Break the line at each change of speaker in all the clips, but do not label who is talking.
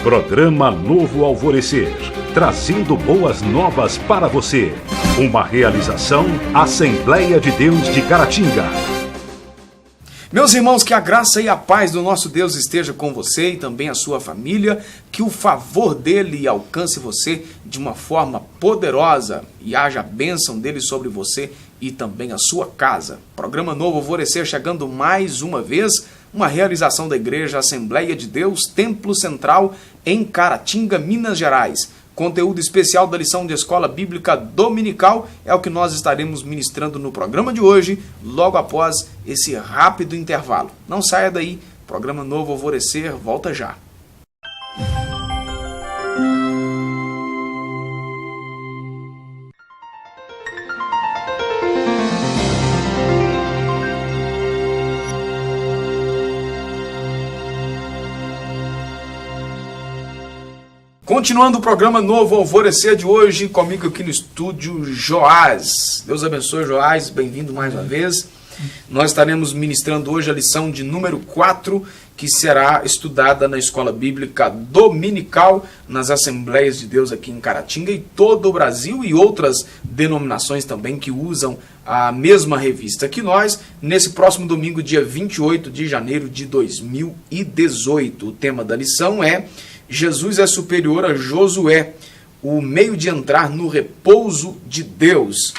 Programa Novo Alvorecer, trazendo boas novas para você. Uma realização Assembleia de Deus de Caratinga.
Meus irmãos, que a graça e a paz do nosso Deus esteja com você e também a sua família, que o favor dele alcance você de uma forma poderosa e haja a bênção dele sobre você e também a sua casa. Programa Novo Alvorecer chegando mais uma vez, uma realização da Igreja Assembleia de Deus, Templo Central, em Caratinga, Minas Gerais. Conteúdo especial da lição de Escola Bíblica Dominical é o que nós estaremos ministrando no programa de hoje, logo após esse rápido intervalo. Não saia daí, programa Novo Alvorecer volta já. Continuando o programa Novo Alvorecer de hoje, comigo aqui no estúdio, Joás. Deus abençoe, Joás, bem-vindo mais uma vez. Nós estaremos ministrando hoje a lição de número 4, que será estudada na Escola Bíblica Dominical, nas Assembleias de Deus aqui em Caratinga e todo o Brasil e outras denominações também que usam a mesma revista que nós, nesse próximo domingo, dia 28 de janeiro de 2018. O tema da lição é Jesus é superior a Josué, o meio de entrar no repouso de Deus.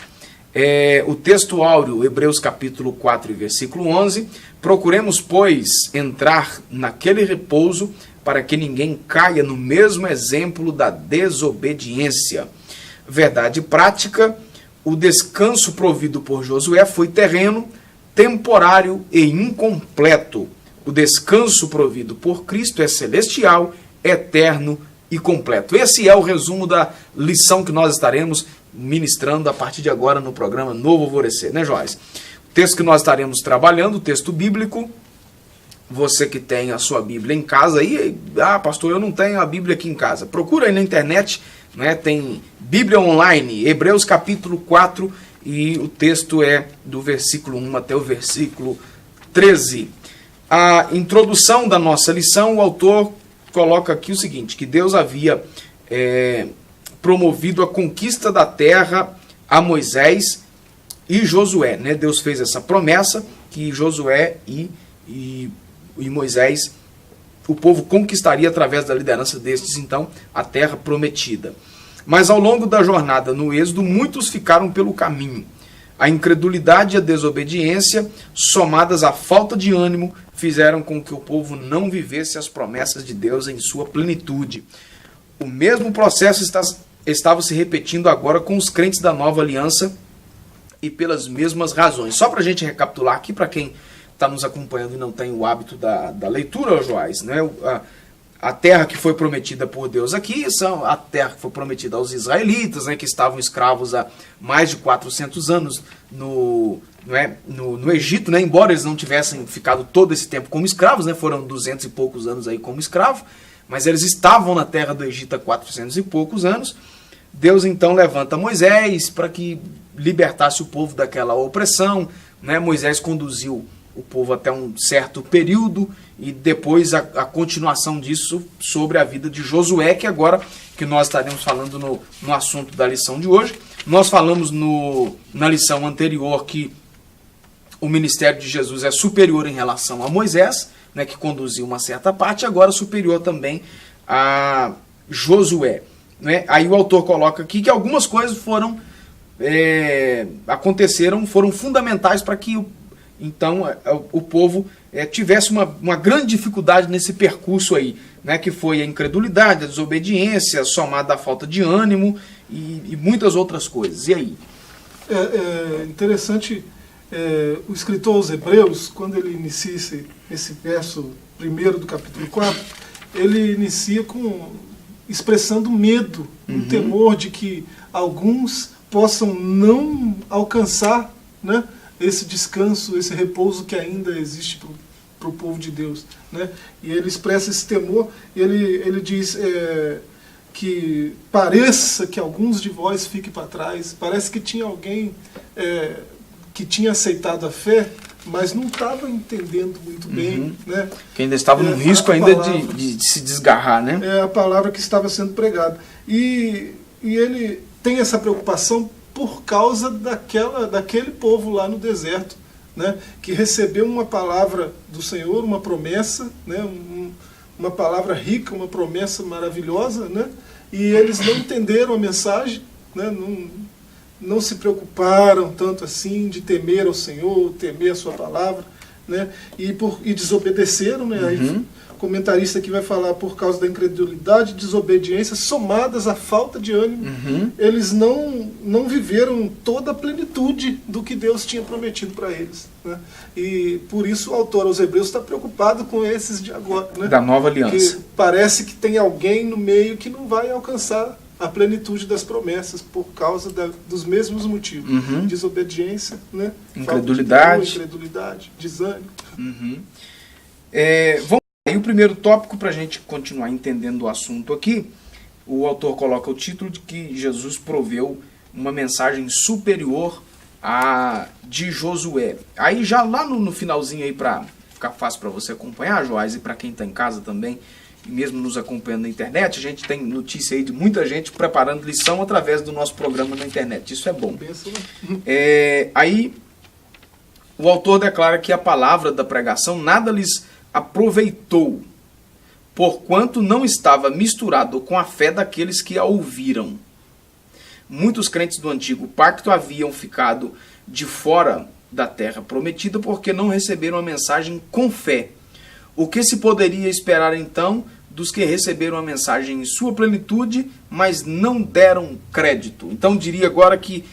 O texto áureo, Hebreus capítulo 4, versículo 11. Procuremos, pois, entrar naquele repouso para que ninguém caia no mesmo exemplo da desobediência. Verdade prática, o descanso provido por Josué foi terreno, temporário e incompleto. O descanso provido por Cristo é celestial, eterno e completo. Esse é o resumo da lição que nós estaremos ministrando a partir de agora no programa Novo Alvorecer, né, Joás? O texto que nós estaremos trabalhando, o texto bíblico, você que tem a sua Bíblia em casa, aí, pastor, eu não tenho a Bíblia aqui em casa. Procura aí na internet, né, tem Bíblia Online, Hebreus capítulo 4, e o texto é do versículo 1 até o versículo 13. A introdução da nossa lição, o autor coloca aqui o seguinte, que Deus havia promovido a conquista da terra a Moisés e Josué, né? Deus fez essa promessa que Josué e Moisés, o povo conquistaria através da liderança destes, então, a terra prometida. Mas ao longo da jornada no Êxodo, muitos ficaram pelo caminho. A incredulidade e a desobediência, somadas à falta de ânimo, fizeram com que o povo não vivesse as promessas de Deus em sua plenitude. O mesmo processo estava se repetindo agora com os crentes da nova aliança e pelas mesmas razões. Só para a gente recapitular aqui, para quem está nos acompanhando e não tem o hábito da leitura, Joás, né? A terra que foi prometida por Deus aqui, são a terra que foi prometida aos israelitas, né, que estavam escravos há mais de 400 anos no Egito, né, embora eles não tivessem ficado todo esse tempo como escravos, né, foram 200 e poucos anos aí como escravo, mas eles estavam na terra do Egito há 400 e poucos anos. Deus então levanta Moisés para que libertasse o povo daquela opressão, né? Moisés conduziu o povo até um certo período e depois a continuação disso sobre a vida de Josué, que agora que nós estaremos falando no assunto da lição de hoje. Nós falamos na lição anterior que o ministério de Jesus é superior em relação a Moisés, né, que conduziu uma certa parte, agora superior também a Josué, né? Aí o autor coloca aqui que algumas coisas foram fundamentais para que o povo tivesse uma grande dificuldade nesse percurso aí, né, que foi a incredulidade, a desobediência, somada à falta de ânimo e muitas outras coisas. E aí?
Interessante, o escritor aos Hebreus, quando ele inicia esse verso primeiro do capítulo 4, ele inicia expressando medo, um temor de que alguns possam não alcançar, né, esse descanso, esse repouso que ainda existe para o povo de Deus, né? E ele expressa esse temor, e ele diz que pareça que alguns de vós fiquem para trás, parece que tinha alguém que tinha aceitado a fé, mas não estava entendendo muito bem, né?
Que ainda estava no risco ainda de se desgarrar, né?
É a palavra que estava sendo pregada. E ele tem essa preocupação por causa daquele povo lá no deserto, né? Que recebeu uma palavra do Senhor, uma promessa, né? Uma palavra rica, uma promessa maravilhosa, né? E eles não entenderam a mensagem, né? Não se preocuparam tanto assim de temer ao Senhor, temer a sua palavra, né? E desobedeceram, né? Aí, o comentarista aqui vai falar por causa da incredulidade e desobediência somadas à falta de ânimo. Eles não viveram toda a plenitude do que Deus tinha prometido para eles, né? E por isso o autor aos Hebreus está preocupado com esses de agora, né?
Da nova aliança.
Porque parece que tem alguém no meio que não vai alcançar a plenitude das promessas por causa dos mesmos motivos. Desobediência, né? Incredulidade, desânimo.
Vamos aí o primeiro tópico para a gente continuar entendendo o assunto aqui. O autor coloca o título de que Jesus proveu uma mensagem superior à de Josué. Aí já lá no finalzinho aí, para ficar fácil para você acompanhar, Joás, e para quem está em casa também, e mesmo nos acompanhando na internet, a gente tem notícia aí de muita gente preparando lição através do nosso programa na internet. Isso é bom. Aí o autor declara que a palavra da pregação nada lhes aproveitou, porquanto não estava misturado com a fé daqueles que a ouviram. Muitos crentes do antigo pacto haviam ficado de fora da terra prometida porque não receberam a mensagem com fé. O que se poderia esperar então dos que receberam a mensagem em sua plenitude, mas não deram crédito? Então diria agora que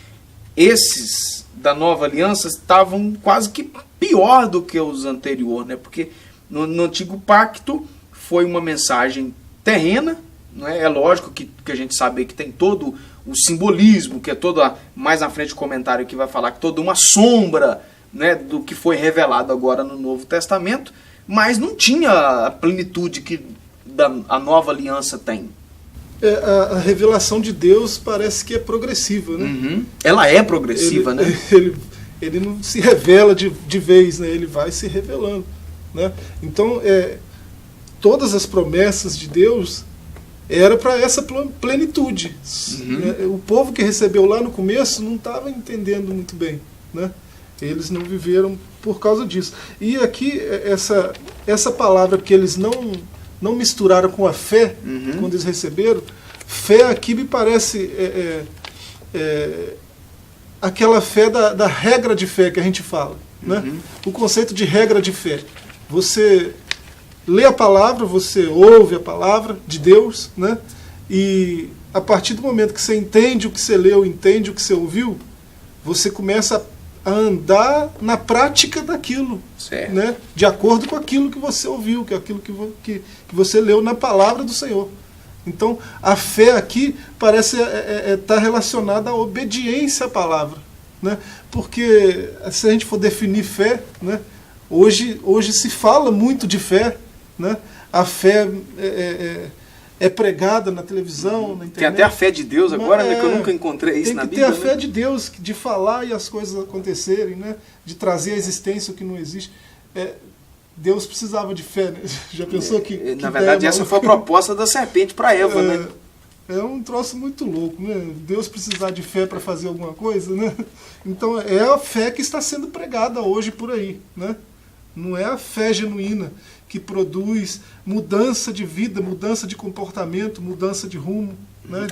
esses da nova aliança estavam quase que pior do que os anteriores, né? Porque no antigo pacto foi uma mensagem terrena, não é? É lógico que a gente sabe que tem todo o simbolismo, que é toda, mais na frente o comentário que vai falar que toda uma sombra, né, do que foi revelado agora no Novo Testamento, mas não tinha a plenitude que a nova aliança tem.
A revelação de Deus parece que é progressiva, né?
Ela é progressiva, né?
Ele não se revela de vez, né? Ele vai se revelando, né? Então, todas as promessas de Deus era para essa plenitude. O povo que recebeu lá no começo não estava entendendo muito bem, né? Eles não viveram por causa disso. E aqui, essa palavra que eles não misturaram com a fé, quando eles receberam, fé aqui me parece aquela fé da regra de fé que a gente fala, né? O conceito de regra de fé. Você lê a palavra, você ouve a palavra de Deus, né? E a partir do momento que você entende o que você leu, entende o que você ouviu, você começa a andar na prática daquilo, né? De acordo com aquilo que você ouviu, que aquilo que você leu na palavra do Senhor. Então, a fé aqui parece estar relacionada à obediência à palavra, né? Porque se a gente for definir fé, né? Hoje se fala muito de fé, né? A fé é pregada na televisão, na internet.
Tem até a fé de Deus agora, né, que eu nunca encontrei isso na Bíblia.
Tem que ter a fé de Deus, de falar e as coisas acontecerem, né? De trazer à existência o que não existe. Deus precisava de fé, né? Já pensou que
na verdade, essa foi a proposta da serpente para Eva, né?
É um troço muito louco, né? Deus precisar de fé para fazer alguma coisa, né? Então, é a fé que está sendo pregada hoje por aí, né? Não é a fé genuína que produz mudança de vida, mudança de comportamento, mudança de rumo. Né,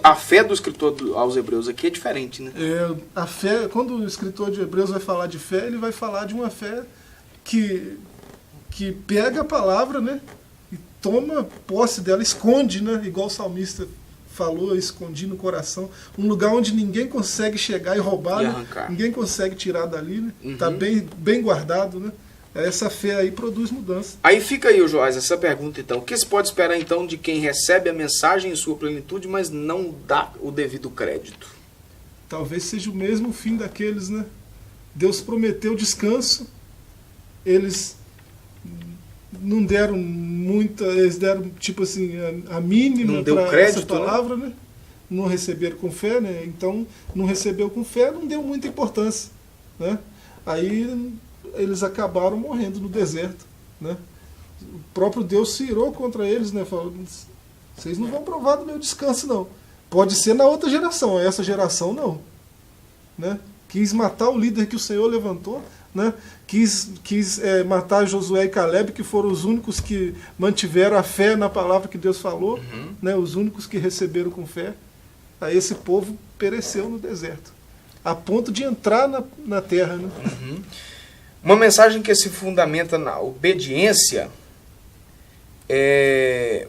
a fé do escritor aos Hebreus aqui é diferente, né?
A fé, quando o escritor de Hebreus vai falar de fé, ele vai falar de uma fé que pega a palavra, né, e toma posse dela, esconde, né, igual o salmista falou, escondi no coração, um lugar onde ninguém consegue chegar e roubar, né? Ninguém consegue tirar dali, né? Tá bem guardado, né? Essa fé aí produz mudança.
Aí fica aí, Joás, essa pergunta então. O que se pode esperar então de quem recebe a mensagem em sua plenitude, mas não dá o devido crédito?
Talvez seja o mesmo fim daqueles, né? Deus prometeu descanso, eles não deram muita, eles deram tipo assim, a mínima para essa palavra, né? Não receberam com fé, né? Então, não recebeu com fé, não deu muita importância, né? Aí eles acabaram morrendo no deserto, né? O próprio Deus se irou contra eles, né? Falou, vocês não vão provar do meu descanso, não. Pode ser na outra geração, essa geração não, né? Quis matar o líder que o Senhor levantou, né? Quis matar Josué e Caleb, que foram os únicos que mantiveram a fé na palavra que Deus falou, né? Os únicos que receberam com fé. Aí esse povo pereceu no deserto, a ponto de entrar na terra, né?
Uma mensagem que se fundamenta na obediência,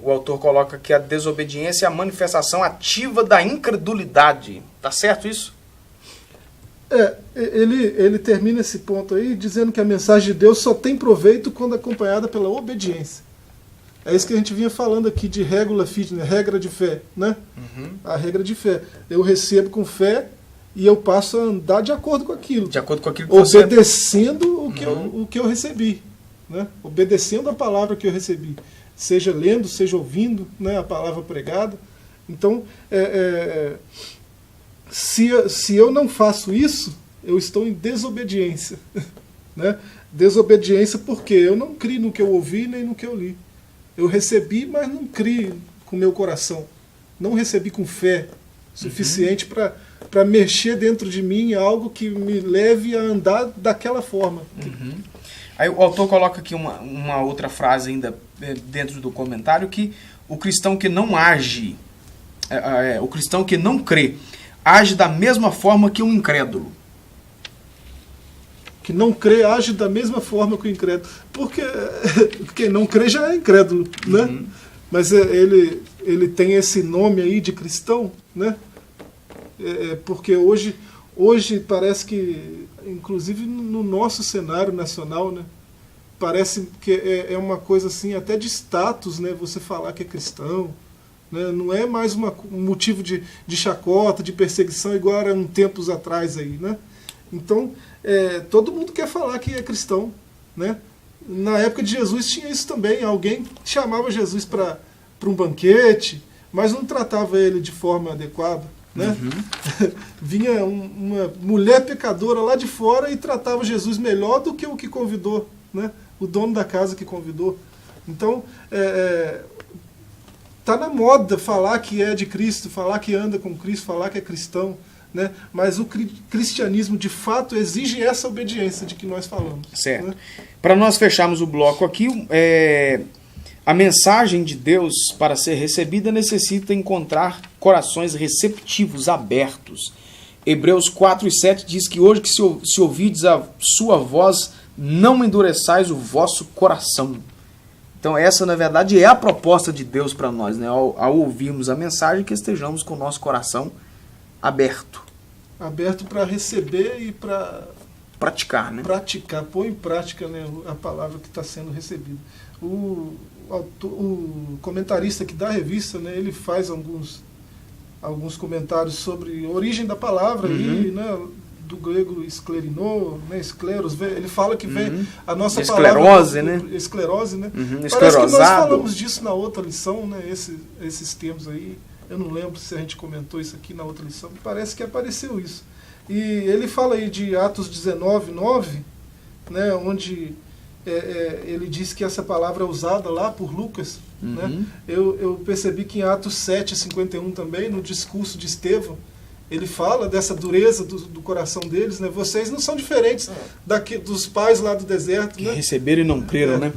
o autor coloca que a desobediência é a manifestação ativa da incredulidade. Tá certo isso?
Ele termina esse ponto aí dizendo que a mensagem de Deus só tem proveito quando acompanhada pela obediência. É isso que a gente vinha falando aqui de regula fide, né? Regra de fé, né? A regra de fé. Eu recebo com fé e eu passo a andar de acordo com aquilo.
De acordo com aquilo que você...
Obedecendo o que eu recebi, né? Obedecendo a palavra que eu recebi. Seja lendo, seja ouvindo, né, a palavra pregada. Então, se eu não faço isso, eu estou em desobediência. Né? Desobediência porque eu não criei no que eu ouvi nem no que eu li. Eu recebi, mas não criei com o meu coração. Não recebi com fé suficiente para mexer dentro de mim algo que me leve a andar daquela forma.
Aí o autor coloca aqui uma outra frase ainda dentro do comentário, que o cristão que não age, o cristão que não crê, age da mesma forma que um incrédulo.
Que não crê age da mesma forma que o incrédulo. Porque quem não crê já é incrédulo, né? Mas ele tem esse nome aí de cristão, né? Porque hoje parece que, inclusive no nosso cenário nacional, né? Parece que é uma coisa assim, até de status, né? Você falar que é cristão, né? Não é mais um motivo de chacota, de perseguição, igual era tempos atrás aí, né? Então, todo mundo quer falar que é cristão, né? Na época de Jesus tinha isso também. Alguém chamava Jesus para um banquete, mas não tratava ele de forma adequada, né? Vinha uma mulher pecadora lá de fora e tratava Jesus melhor do que o que convidou, né? O dono da casa que convidou. Então, tá na moda falar que é de Cristo, falar que anda com Cristo, falar que é cristão, né? Mas o cristianismo de fato exige essa obediência de que nós falamos.
Certo.
Né?
Para nós fecharmos o bloco aqui, a mensagem de Deus, para ser recebida, necessita encontrar corações receptivos, abertos. Hebreus 4:7 diz que hoje que se ouvides a sua voz, não endureçais o vosso coração. Então essa, na verdade, é a proposta de Deus para nós, né? Ao ouvirmos a mensagem, que estejamos com o nosso coração aberto.
Aberto para receber e para
praticar, né?
Praticar, pôr em prática, né, a palavra que está sendo recebida. O comentarista aqui da revista, né, ele faz alguns comentários sobre a origem da palavra, aí, né, do grego esclerinô, né, escleros, ele fala que vem a nossa
esclerose,
palavra...
Né?
Esclerose, né?
Esclerosado.
Parece que nós falamos disso na outra lição, né, esses termos aí. Eu não lembro se a gente comentou isso aqui na outra lição. Parece que apareceu isso. E ele fala aí de Atos 19:9, né, onde ele diz que essa palavra é usada lá por Lucas. Né? Eu percebi que em Atos 7:51 também, no discurso de Estevão, ele fala dessa dureza do coração deles. Né? Vocês não são diferentes dos pais lá do deserto.
Que
né?
receberam e não creram, né?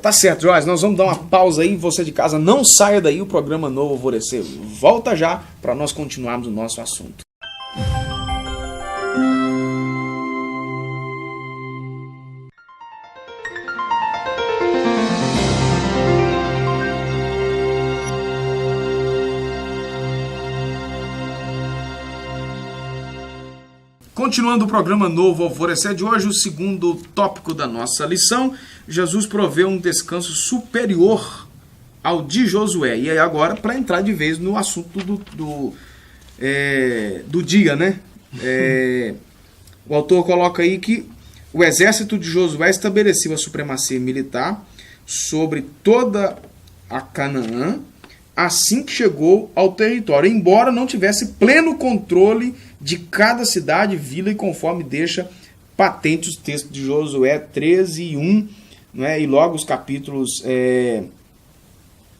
Tá certo, Joás, nós vamos dar uma pausa aí, você de casa não saia daí, o programa Novo Alvorecer volta já para nós continuarmos o nosso assunto. Continuando o programa Novo Alvorecer de hoje, o segundo tópico da nossa lição, Jesus proveu um descanso superior ao de Josué. E aí agora, para entrar de vez no assunto do dia, né? O autor coloca aí que o exército de Josué estabeleceu a supremacia militar sobre toda a Canaã assim que chegou ao território, embora não tivesse pleno controle de cada cidade, vila e conforme deixa patente os textos de Josué 13 e 1, né? E logo os capítulos,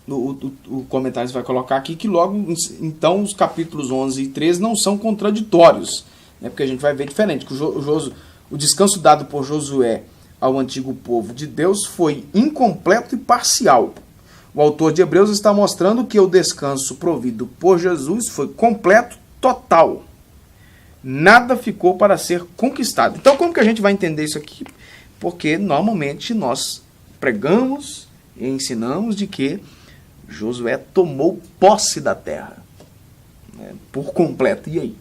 o comentário vai colocar aqui, que logo, então, os capítulos 11 e 13 não são contraditórios, né? Porque a gente vai ver diferente, que o descanso dado por Josué ao antigo povo de Deus foi incompleto e parcial. O autor de Hebreus está mostrando que o descanso provido por Jesus foi completo, total. Nada ficou para ser conquistado. Então, como que a gente vai entender isso aqui? Porque, normalmente, nós pregamos e ensinamos de que Josué tomou posse da terra, né, por completo. E aí?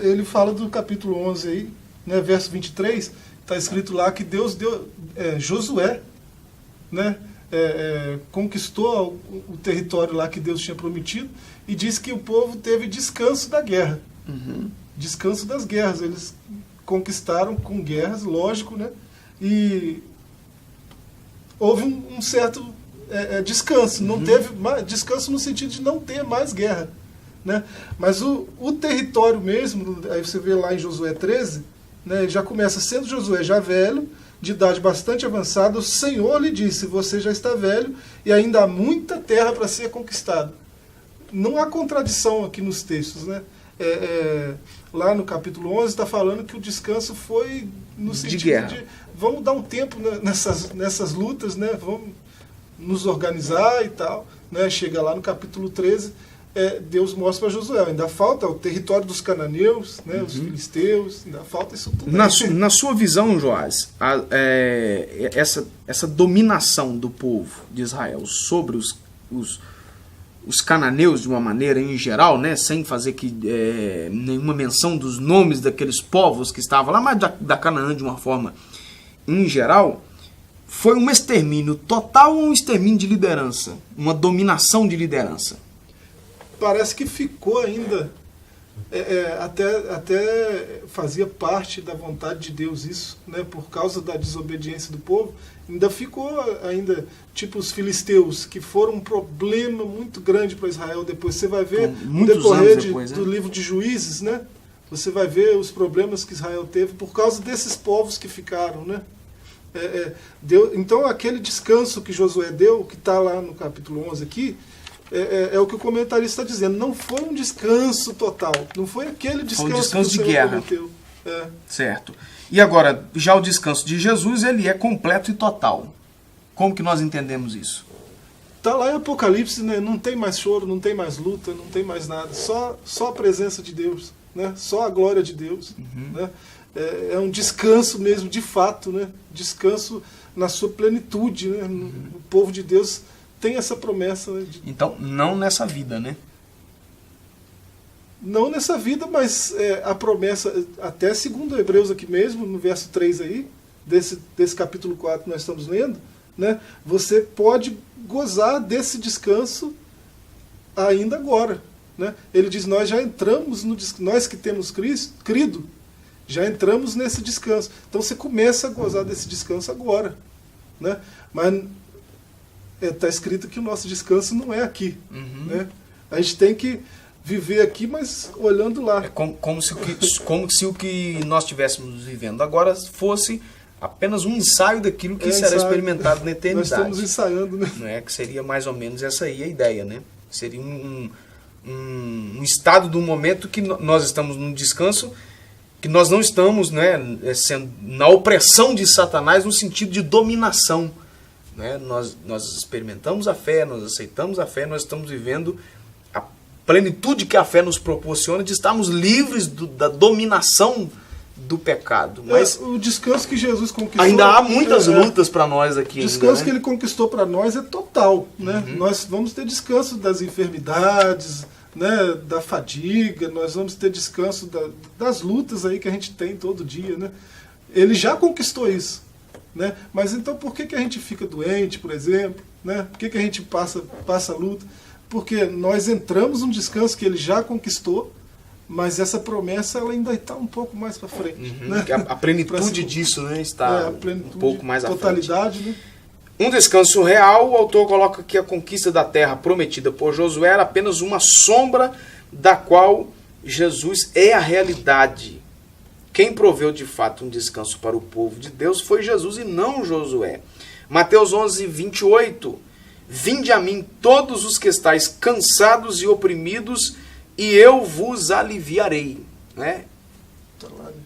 Ele fala do capítulo 11 aí, né, verso 23, está escrito lá que Deus deu, Josué, né, conquistou o território lá que Deus tinha prometido, e diz que o povo teve descanso da guerra. Descanso das guerras. Eles conquistaram com guerras, lógico, né? E houve um certo descanso. Não teve descanso no sentido de não ter mais guerra, né? Mas o território mesmo, aí você vê lá em Josué 13, né, já começa sendo Josué já velho, de idade bastante avançada, o Senhor lhe disse: você já está velho e ainda há muita terra para ser conquistada. Não há contradição aqui nos textos, né? Lá no capítulo 11 está falando que o descanso foi no sentido de vamos dar um tempo nessas lutas, né? Vamos nos organizar e tal, né? Chega lá no capítulo 13, Deus mostra para Josué, ainda falta o território dos cananeus, né? Os filisteus, ainda falta isso tudo.
Na sua visão, Joás, essa dominação do povo de Israel sobre os cananeus de uma maneira em geral, né, sem fazer nenhuma menção dos nomes daqueles povos que estavam lá, mas da Canaã de uma forma em geral, foi um extermínio total ou um extermínio de liderança? Uma dominação de liderança?
Parece que ficou ainda, até fazia parte da vontade de Deus isso, né, por causa da desobediência do povo. Ainda ficou, tipo os filisteus, que foram um problema muito grande para Israel. Depois você vai ver, no decorrer do livro de Juízes, né? Você vai ver os problemas que Israel teve por causa desses povos que ficaram, né? Então, aquele descanso que Josué deu, que está lá no capítulo 11 aqui, é o que o comentarista está dizendo. Não foi um descanso total. Não foi aquele descanso,
foi um descanso
que o
de
Senhor
guerra.
prometeu.
Certo. E agora, já o descanso de Jesus, ele é completo e total. Como que nós entendemos isso?
Está lá em Apocalipse, né? Não tem mais choro, não tem mais luta, não tem mais nada. Só a presença de Deus, né? Só a glória de Deus. Né? É um descanso mesmo, de fato, né? Descanso na sua plenitude. Né? O povo de Deus tem essa promessa. Né?
Então, não nessa vida, né?
Não nessa vida, mas a promessa, até segundo Hebreus aqui mesmo, no verso 3 aí, desse capítulo 4 que nós estamos lendo, né, você pode gozar desse descanso ainda agora. Né? Ele diz, nós já entramos, nós que temos crido, já entramos nesse descanso. Então você começa a gozar desse descanso agora. Né? Mas está escrito que o nosso descanso não é aqui. Né? A gente tem que viver aqui, mas olhando lá.
É como se o que nós estivéssemos vivendo agora fosse apenas um ensaio daquilo que será experimentado na eternidade.
Nós estamos ensaiando, né?
Não é? Que seria mais ou menos essa aí a ideia, né? Seria um estado do momento que nós estamos num descanso, que nós não estamos, né, sendo na opressão de Satanás no sentido de dominação. Né? Nós experimentamos a fé, nós aceitamos a fé, nós estamos vivendo a plenitude que a fé nos proporciona de estarmos livres da dominação do pecado. Mas
o descanso que Jesus conquistou...
Ainda há muitas lutas para nós aqui.
O descanso
ainda, né?
que ele conquistou para nós é total. Né? Nós vamos ter descanso das enfermidades, né, da fadiga, nós vamos ter descanso das lutas aí que a gente tem todo dia. Né? Ele já conquistou isso. Né? Mas então por que a gente fica doente, por exemplo? Né? Por que a gente passa luta? Porque nós entramos num descanso que ele já conquistou, mas essa promessa ela ainda está um pouco mais para frente. Né?
A plenitude disso, né, está um pouco mais à frente.
Totalidade, né?
Um descanso real, o autor coloca que a conquista da terra prometida por Josué era apenas uma sombra da qual Jesus é a realidade. quem proveu de fato um descanso para o povo de Deus foi Jesus e não Josué. Mateus 11, 28. Vinde a mim todos os que estáis cansados e oprimidos, e eu vos aliviarei. Né?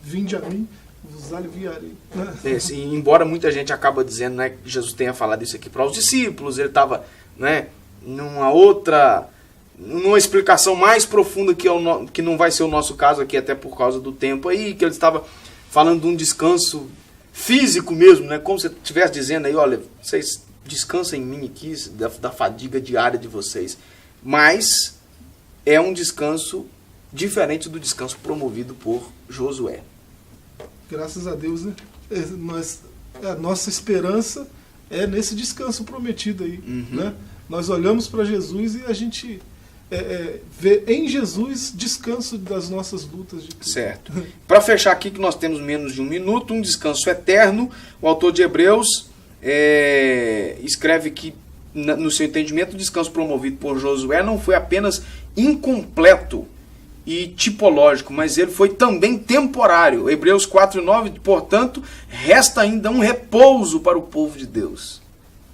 Vinde a mim, vos aliviarei.
Embora muita gente acaba dizendo, né, que Jesus tenha falado isso aqui para os discípulos, ele estava, né, numa explicação mais profunda que não vai ser o nosso caso aqui, até por causa do tempo aí, que ele estava falando de um descanso físico mesmo, né, como se estivesse dizendo aí, olha, vocês descansem em mim aqui, da fadiga diária de vocês. Mas é um descanso diferente do descanso promovido por Josué.
Graças a Deus, né? A nossa esperança é nesse descanso prometido aí. Né? Nós olhamos para Jesus e a gente vê em Jesus descanso das nossas lutas.
Certo. Para fechar aqui, que nós temos menos de um minuto, um descanso eterno. O autor de Hebreus escreve que, no seu entendimento, o descanso promovido por Josué não foi apenas incompleto e tipológico, mas ele foi também temporário. Hebreus 4:9, portanto, resta ainda um repouso para o povo de Deus.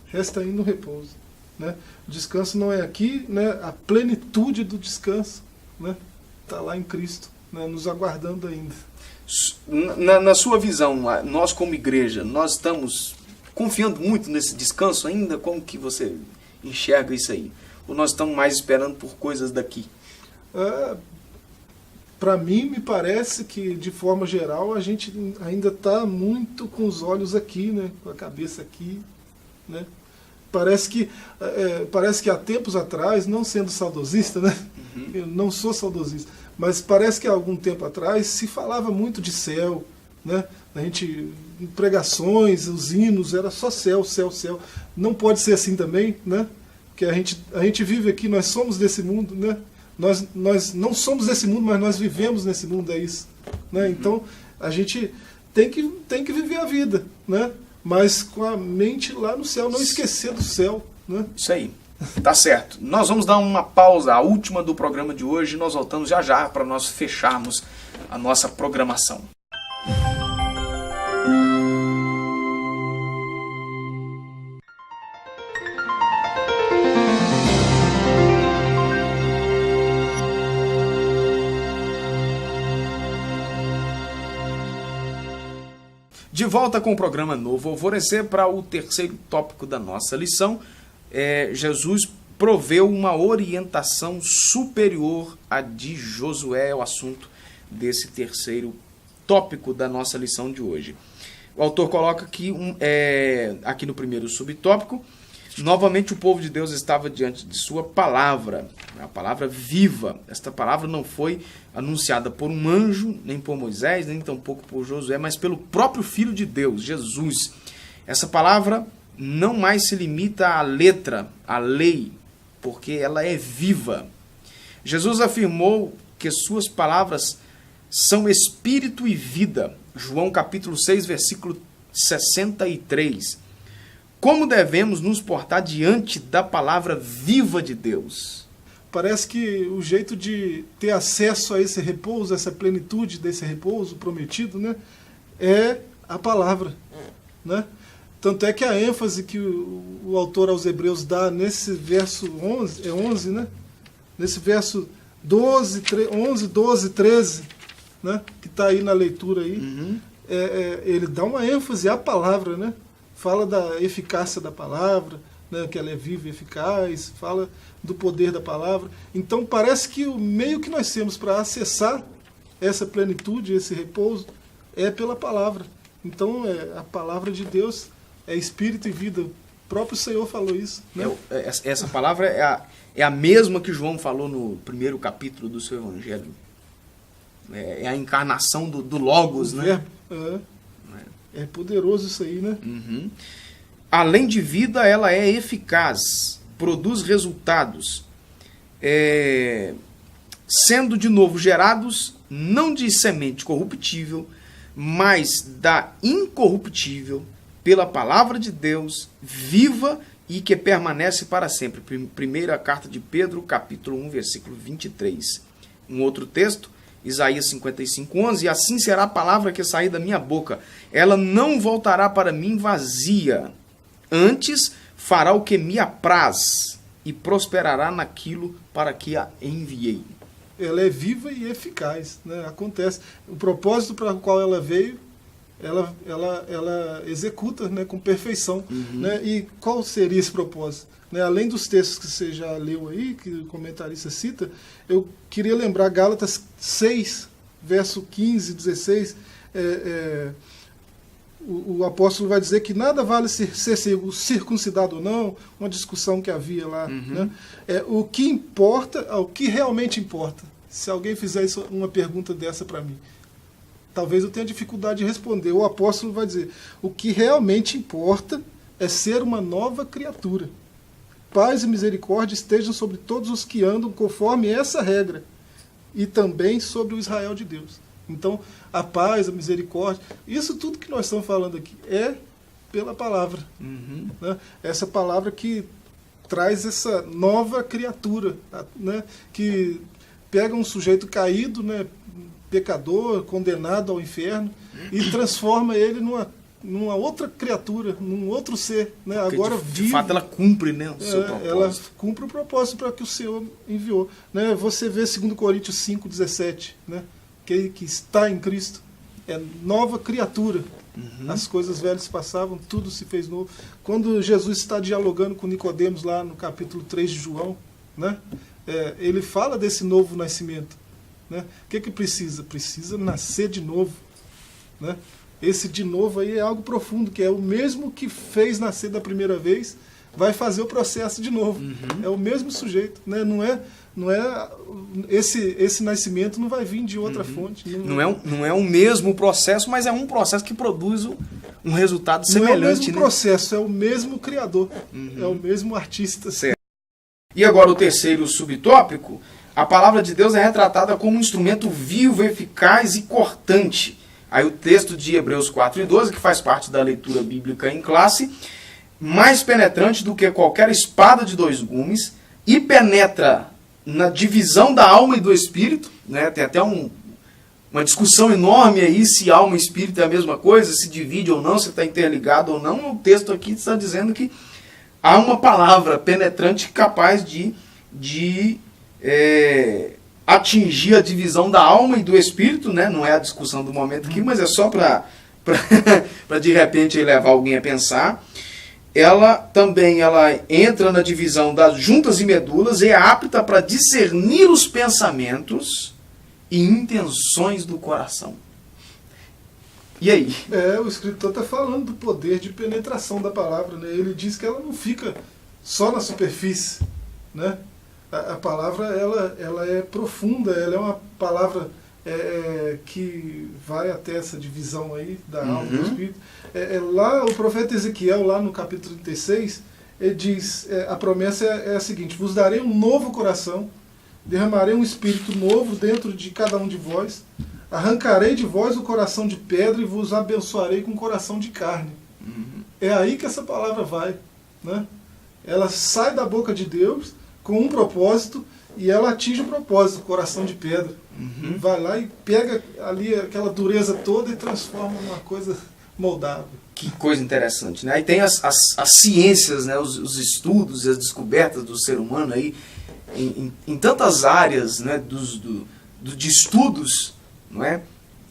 Resta ainda um repouso. Né? O descanso não é aqui, né? A plenitude do descanso, né? Está lá em Cristo, né? Nos aguardando ainda.
Na sua visão, nós como igreja, nós estamos confiando muito nesse descanso ainda? Como que você enxerga isso aí? Ou nós estamos mais esperando por coisas daqui?
Para mim, me parece que, de forma geral, a gente ainda está muito com os olhos aqui, né? Com a cabeça aqui. Né? Parece que há tempos atrás, não sendo saudosista, né? Eu não sou saudosista, mas parece que há algum tempo atrás se falava muito de céu. Né? A gente, em pregações, os hinos, era só céu, céu, céu. Não pode ser assim também, né? Porque a gente vive aqui, nós somos desse mundo, né? Nós não somos desse mundo, mas nós vivemos nesse mundo, é isso. Né? Então, a gente tem que viver a vida, né? Mas com a mente lá no céu, não esquecer do céu. Né?
Isso aí, tá certo. Nós vamos dar uma pausa, a última do programa de hoje, e nós voltamos já para nós fecharmos a nossa programação. De volta com o programa Novo Alvorecer para o terceiro tópico da nossa lição. Jesus proveu uma orientação superior à de Josué, é o assunto desse terceiro tópico da nossa lição de hoje. O autor coloca aqui, aqui no primeiro subtópico, novamente o povo de Deus estava diante de sua palavra, a palavra viva. Esta palavra não foi anunciada por um anjo, nem por Moisés, nem tampouco por Josué, mas pelo próprio Filho de Deus, Jesus. Essa palavra não mais se limita à letra, à lei, porque ela é viva. Jesus afirmou que suas palavras são espírito e vida. João capítulo 6, versículo 63. Como devemos nos portar diante da palavra viva de Deus?
Parece que o jeito de ter acesso a esse repouso, essa plenitude desse repouso prometido, né, é a palavra. Né? Tanto é que a ênfase que o autor aos Hebreus dá nesse verso 11, né? Nesse verso 11, 12, 13, né? Que está aí na leitura aí, ele dá uma ênfase à palavra, né? Fala da eficácia da palavra, né? Que ela é viva e eficaz, fala do poder da palavra. Então parece que o meio que nós temos para acessar essa plenitude, esse repouso, é pela palavra. Então a palavra de Deus é espírito e vida. O próprio Senhor falou isso. Né?
Essa palavra é a mesma que João falou no primeiro capítulo do seu Evangelho. É a encarnação do Logos, né?
É poderoso isso aí, né?
Além de vida, ela é eficaz, produz resultados, sendo de novo gerados não de semente corruptível, mas da incorruptível, pela palavra de Deus, viva e que permanece para sempre. Primeira carta de Pedro, capítulo 1, versículo 23. Um outro texto, Isaías 55:11, e assim será a palavra que sair da minha boca. Ela não voltará para mim vazia, antes fará o que me apraz e prosperará naquilo para que a enviei.
Ela é viva e eficaz, né? Acontece. O propósito para o qual ela veio, ela executa, né, com perfeição. Né? E qual seria esse propósito? Né? Além dos textos que você já leu aí, que o comentarista cita, eu queria lembrar Gálatas 6, verso 15, 16, o apóstolo vai dizer que nada vale ser circuncidado ou não, uma discussão que havia lá. Né? O que importa, o que realmente importa. Se alguém fizer uma pergunta dessa para mim, talvez eu tenha dificuldade de responder. O apóstolo vai dizer, o que realmente importa é ser uma nova criatura. Paz e misericórdia estejam sobre todos os que andam conforme essa regra, e também sobre o Israel de Deus. Então, a paz, a misericórdia, isso tudo que nós estamos falando aqui é pela palavra. Né? Essa palavra que traz essa nova criatura, né? Que pega um sujeito caído, né? Pecador, condenado ao inferno, e transforma ele numa outra criatura, num outro ser. Né? Agora vive. De fato,
ela cumpre, né, o seu propósito.
Ela cumpre o propósito para que o Senhor enviou. Né? Você vê 2 Coríntios 5,17, né? Que está em Cristo, é nova criatura. As coisas velhas passavam, tudo se fez novo. Quando Jesus está dialogando com Nicodemos lá no capítulo 3 de João, né? Ele fala desse novo nascimento. Né? O que precisa? Precisa nascer de novo. Né? Esse de novo aí é algo profundo, que é o mesmo que fez nascer da primeira vez, vai fazer o processo de novo. É o mesmo sujeito. Né? Não é esse nascimento não vai vir de outra fonte.
Não é o mesmo processo, mas é um processo que produz um resultado semelhante.
Não é o mesmo processo, é o mesmo criador, é o mesmo artista.
Certo. E agora o terceiro subtópico, a palavra de Deus é retratada como um instrumento vivo, eficaz e cortante. Aí o texto de Hebreus 4:12, que faz parte da leitura bíblica em classe, mais penetrante do que qualquer espada de 2 gumes, e penetra na divisão da alma e do espírito, né? Tem até uma discussão enorme aí se alma e espírito é a mesma coisa, se divide ou não, se está interligado ou não. O texto aqui está dizendo que há uma palavra penetrante capaz de atingir a divisão da alma e do espírito, né? Não é a discussão do momento aqui, mas é só para de repente levar alguém a pensar. Ela entra na divisão das juntas e medulas e é apta para discernir os pensamentos e intenções do coração. E aí?
O escritor está falando do poder de penetração da palavra. Né? Ele diz que ela não fica só na superfície. Né? A palavra ela é profunda, ela é uma palavra que vai até essa divisão aí da alma e do espírito. Lá o profeta Ezequiel, lá no capítulo 36, ele diz, a promessa é a seguinte: vos darei um novo coração, derramarei um espírito novo dentro de cada um de vós, arrancarei de vós o coração de pedra e vos abençoarei com coração de carne. É aí que essa palavra vai. Né? Ela sai da boca de Deus com um propósito e ela atinge o propósito, o coração de pedra. Vai lá e pega ali aquela dureza toda e transforma numa coisa moldável.
Que coisa interessante, né? Aí tem as ciências, né? Os estudos e as descobertas do ser humano aí em tantas áreas, né? De estudos, não é?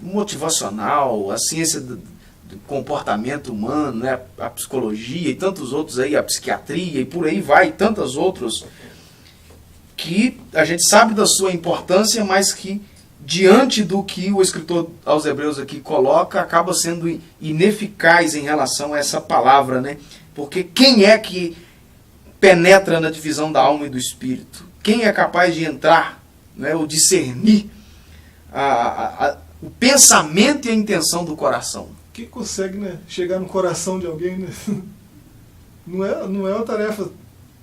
Motivacional, a ciência do comportamento humano, né? A psicologia e tantos outros aí, a psiquiatria e por aí vai, tantos outros que a gente sabe da sua importância, mas que diante do que o escritor aos Hebreus aqui coloca, acaba sendo ineficaz em relação a essa palavra, né? Porque quem é que penetra na divisão da alma e do espírito? Quem é capaz de entrar, né, ou discernir o pensamento e a intenção do coração?
Quem consegue, né, chegar no coração de alguém, né? Não é uma tarefa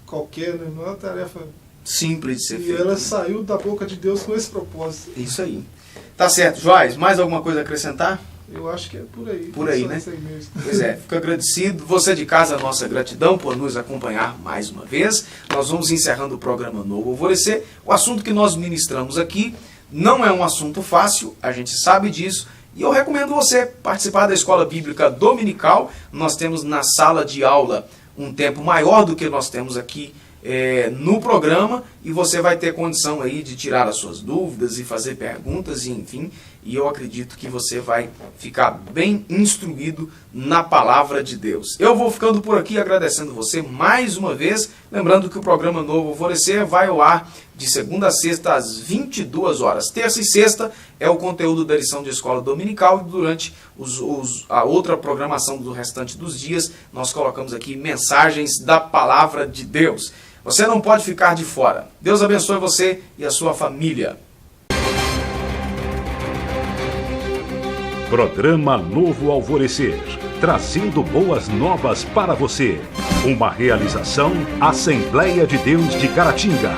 qualquer, né? Não é uma tarefa
simples de ser feita.
E ela saiu da boca de Deus com esse propósito.
Isso aí. Tá certo, Joás. Mais alguma coisa a acrescentar?
Eu acho que é por aí.
Por aí, né? Pois é, fico agradecido. Você de casa, nossa gratidão por nos acompanhar mais uma vez. Nós vamos encerrando o programa Novo Alvorecer. O assunto que nós ministramos aqui Não é um assunto fácil, a gente sabe disso, e eu recomendo você participar da Escola Bíblica Dominical. Nós temos na sala de aula um tempo maior do que nós temos aqui no programa, e você vai ter condição aí de tirar as suas dúvidas e fazer perguntas, e enfim, e eu acredito que você vai ficar bem instruído na palavra de Deus. Eu vou ficando por aqui agradecendo você mais uma vez, lembrando que o programa Novo Alvorecer vai ao ar de segunda a sexta às 22 horas. Terça e sexta é o conteúdo da lição de escola dominical, e durante a outra programação do restante dos dias, nós colocamos aqui mensagens da palavra de Deus. Você não pode ficar de fora. Deus abençoe você e a sua família.
Programa Novo Alvorecer, trazendo boas novas para você. Uma realização Assembleia de Deus de Caratinga.